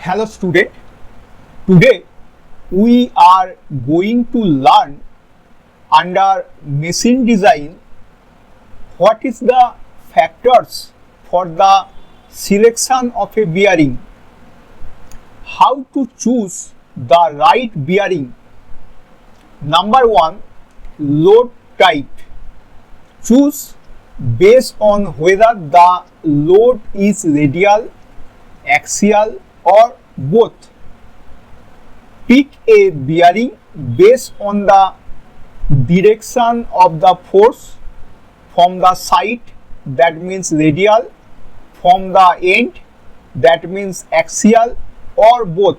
Hello student, today we are going to learn under machine design what is the factors for the selection of a bearing, how to choose the right bearing. Number 1, load type. Choose based on whether the load is radial, axial or both. Pick a bearing based on the direction of the force from the side, that means radial, from the end, that means axial or both.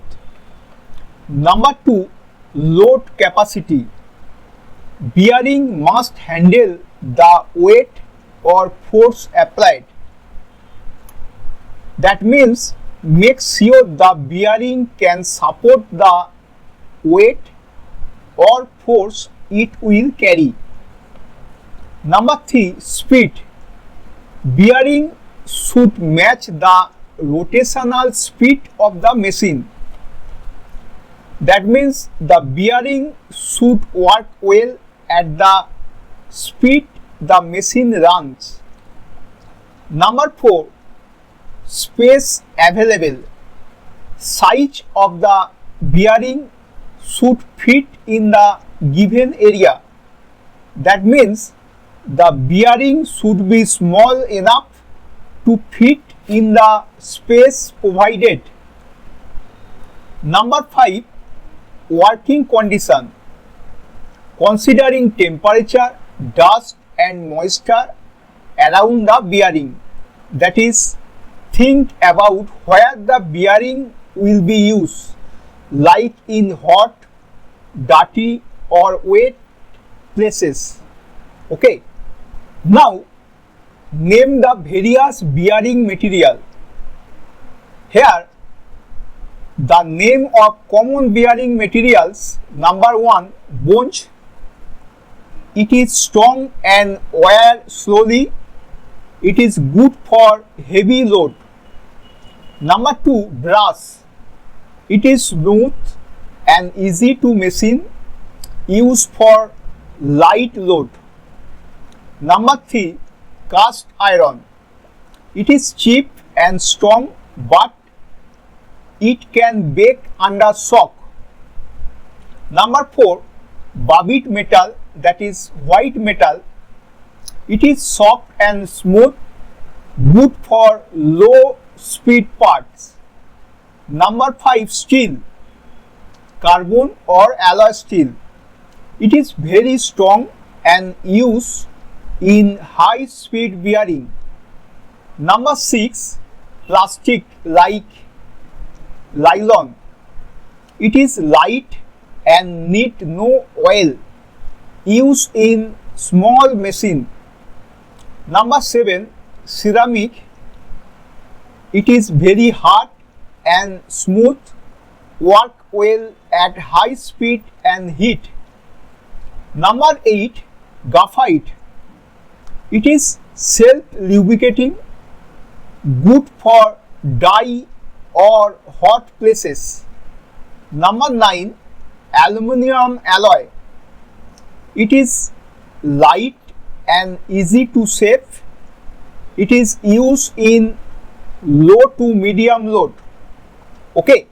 Number 2, load capacity. Bearing must handle the weight or force applied. That means make sure the bearing can support the weight or force it will carry. Number 3, speed. Bearing should match the rotational speed of the machine. That means the bearing should work well at the speed the machine runs. Number 4, space available. Size of the bearing should fit in the given area. That means the bearing should be small enough to fit in the space provided. Number 5, working condition. Considering temperature, dust and moisture around the bearing. That is, think about where the bearing will be used, like in hot, dirty or wet places. Okay. Now, name the various bearing material. Here, the name of common bearing materials. Number 1, sponge. It is strong and wear slowly. It is good for heavy load. Number 2, brass. It is smooth and easy to machine, used for light load. Number 3, cast iron. It is cheap and strong, but it can break under shock. Number 4, BTech metal, that is white metal. It is soft and smooth, good for low speed parts. Number 5, steel, carbon or alloy steel. It is very strong and used in high speed bearing. Number 6, plastic like nylon. It is light and need no oil, used in small machine. Number 7, ceramic. It is very hard and smooth, work well at high speed and heat. Number 8, graphite. It is self-lubricating, good for dry or hot places. Number 9, aluminum alloy. It is light and easy to shape. It is used in low to medium load. Okay.